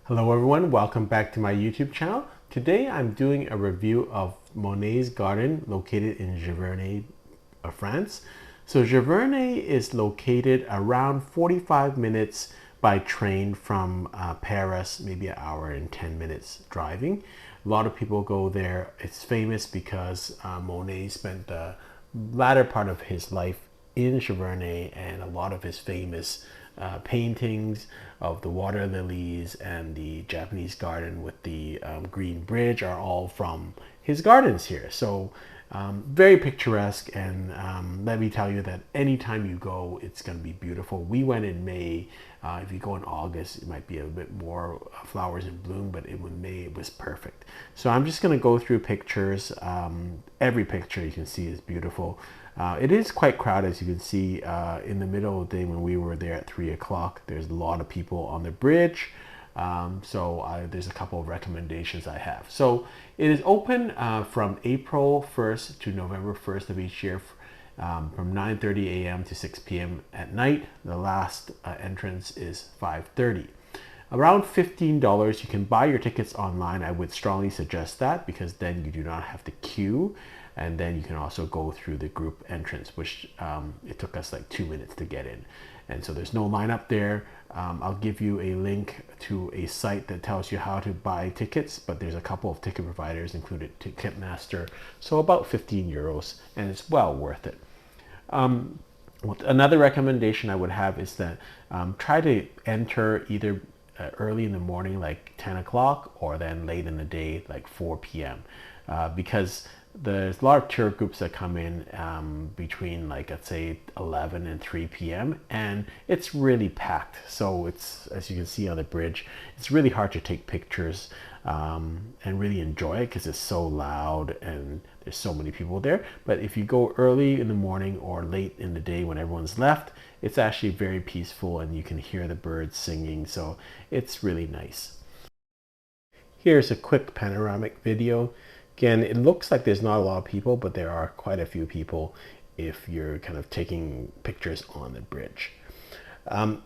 Hello everyone, welcome back to my YouTube channel. Today I'm doing a review of Monet's garden located in Giverny, France. So Giverny is located around 45 minutes by train from Paris, maybe an hour and 10 minutes driving. A lot of people go there. It's famous because Monet spent the latter part of his life in Giverny, and a lot of his famous paintings of the water lilies and the Japanese garden with the green bridge are all from his gardens here. So very picturesque, and let me tell you that anytime you go, it's going to be beautiful. We went in May. If you go in August, it might be a bit more flowers in bloom, but in May it was perfect. So I'm just going to go through pictures. Every picture you can see is beautiful. It is quite crowded, as you can see. In the middle of the day when we were there at 3 o'clock, there's a lot of people on the bridge. There's a couple of recommendations I have. So it is open from April 1st to November 1st of each year, from 9:30 a.m. to 6 p.m. at night. The last entrance is 5:30. Around $15. You can buy your tickets online. I would strongly suggest that, because then you do not have to queue, and then you can also go through the group entrance, which it took us like 2 minutes to get in. And so there's no line up there. I'll give you a link to a site that tells you how to buy tickets, but there's a couple of ticket providers, including Ticketmaster, so about 15 euros, and it's well worth it. Another recommendation I would have is that try to enter either early in the morning, like 10 o'clock, or then late in the day, like 4 p.m. Because there's a lot of tour groups that come in between, like, let's say 11 and 3 p.m. and it's really packed. So it's, as you can see on the bridge, it's really hard to take pictures and really enjoy it, because it's so loud and there's so many people there. But if you go early in the morning or late in the day when everyone's left, it's actually very peaceful and you can hear the birds singing. So it's really nice. Here's a quick panoramic video. Again, it looks like there's not a lot of people, but there are quite a few people if you're kind of taking pictures on the bridge.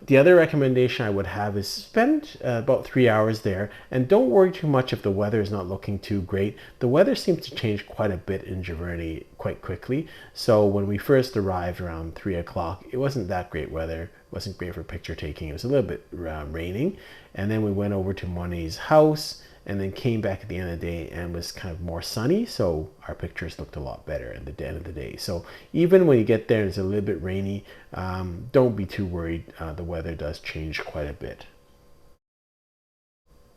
The other recommendation I would have is spend about 3 hours there, and don't worry too much if the weather is not looking too great. The weather seems to change quite a bit in Giverny quite quickly. So when we first arrived around 3 o'clock, it wasn't that great weather. It wasn't great for picture taking. It was a little bit raining. And then we went over to Monet's house, and then came back at the end of the day and was kind of more sunny, so our pictures looked a lot better at the end of the day. So even when you get there and it's a little bit rainy, don't be too worried. The weather does change quite a bit.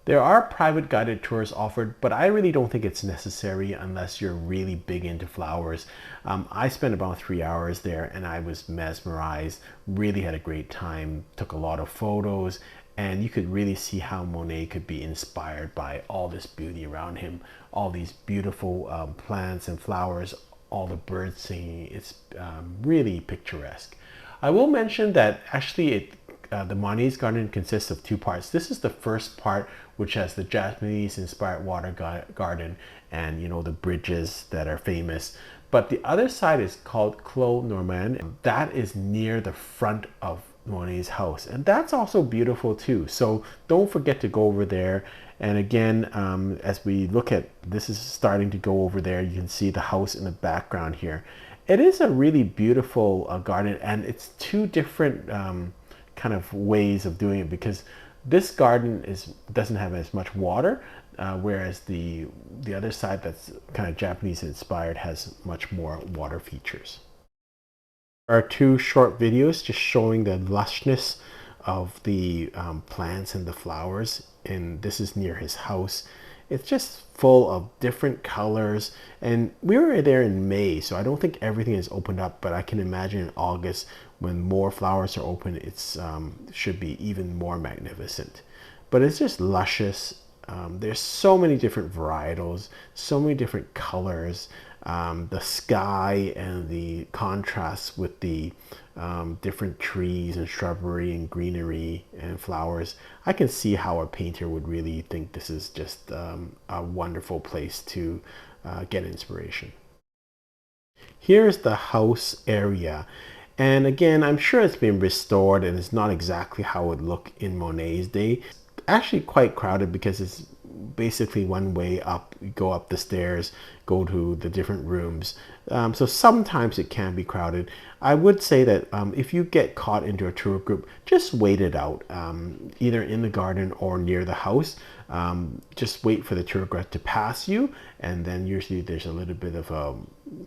There are private guided tours offered, but I really don't think it's necessary unless you're really big into flowers. I spent about 3 hours there and I was mesmerized, really had a great time, took a lot of photos, and you could really see how Monet could be inspired by all this beauty around him, all these beautiful plants and flowers, all the birds singing. It's really picturesque. I will mention that actually the Monet's garden consists of two parts. This is the first part, which has the Japanese inspired water garden and, you know, the bridges that are famous. But the other side is called Clos Normand. That is near the front of Monet's house, and that's also beautiful too. So don't forget to go over there. And again, as we look at this, is starting to go over there, you can see the house in the background here. It is a really beautiful garden, and it's two different kind of ways of doing it, because this garden doesn't have as much water, whereas the other side that's kind of Japanese inspired has much more water features. There are two short videos just showing the lushness of the plants and the flowers, and this is near his house. It's just full of different colors, and we were there in May, so I don't think everything is opened up, but I can imagine in August when more flowers are open, it's should be even more magnificent. But it's just luscious. There's so many different varietals, so many different colors. The sky and the contrast with the different trees and shrubbery and greenery and flowers. I can see how a painter would really think this is just a wonderful place to get inspiration. Here's the house area. And again, I'm sure it's been restored and it's not exactly how it looked in Monet's day. actually quite crowded because it's basically one way up. You go up the stairs, go to the different rooms. So sometimes it can be crowded. I would say that if you get caught into a tour group, just wait it out, either in the garden or near the house. Just wait for the tour guide to pass you, and then usually there's a little bit of a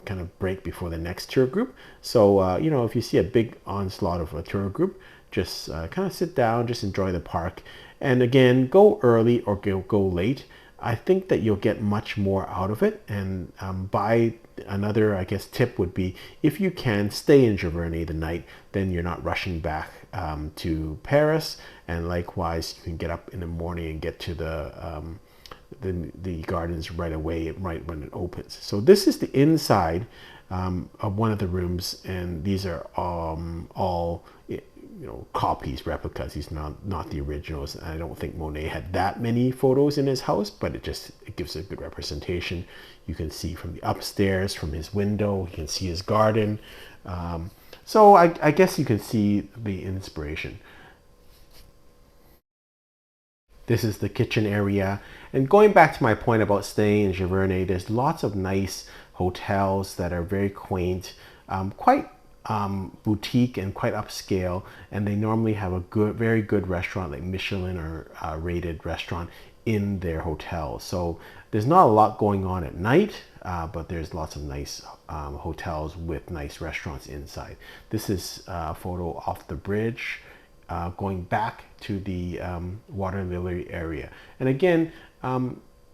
kind of break before the next tour group. So you know, if you see a big onslaught of a tour group, just kind of sit down, just enjoy the park. And again, go early or go late. I think that you'll get much more out of it. And by another, I guess, tip would be, if you can stay in Giverny the night, then you're not rushing back to Paris. And likewise, you can get up in the morning and get to the gardens right away, right when it opens. So this is the inside of one of the rooms, and these are all copies, replicas. These are not the originals. And I don't think Monet had that many photos in his house, but it gives a good representation. You can see from the upstairs, from his window, you can see his garden. So I guess you can see the inspiration. This is the kitchen area. And going back to my point about staying in Giverny, there's lots of nice hotels that are very quaint, quite boutique and quite upscale, and they normally have a very good restaurant, like Michelin or rated restaurant in their hotel. So there's not a lot going on at night, but there's lots of nice hotels with nice restaurants inside. This is a photo off the bridge, going back to the water lily area. And again,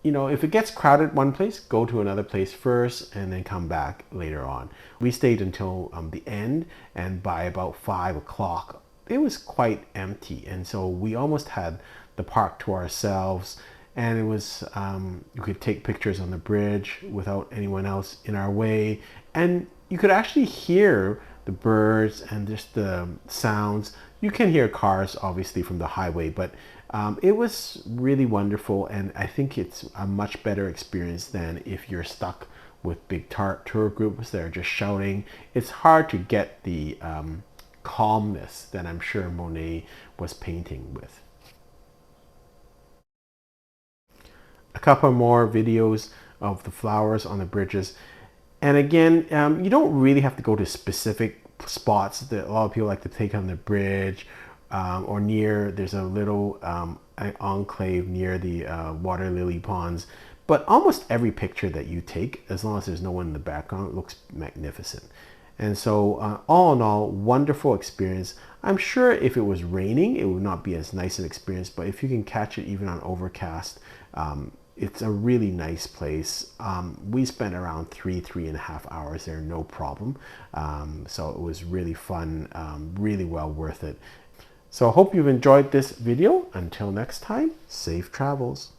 you know, if it gets crowded one place, go to another place first and then come back later on. We stayed until the end, and by about 5 o'clock, it was quite empty. And so we almost had the park to ourselves, and it was, you could take pictures on the bridge without anyone else in our way. And you could actually hear the birds and just the sounds. You can hear cars obviously from the highway, but it was really wonderful, and I think it's a much better experience than if you're stuck with big tour groups that are just shouting. It's hard to get the calmness that I'm sure Monet was painting with. A couple more videos of the flowers on the bridges. And again, you don't really have to go to specific spots that a lot of people like to take on the bridge, or near, there's a little enclave near the water lily ponds. But almost every picture that you take, as long as there's no one in the background, looks magnificent. And so all in all, wonderful experience. I'm sure if it was raining, it would not be as nice an experience, but if you can catch it even on overcast, it's a really nice place. We spent around 3.5 hours there, no problem. So it was really fun, really well worth it. So I hope you've enjoyed this video. Until next time, safe travels.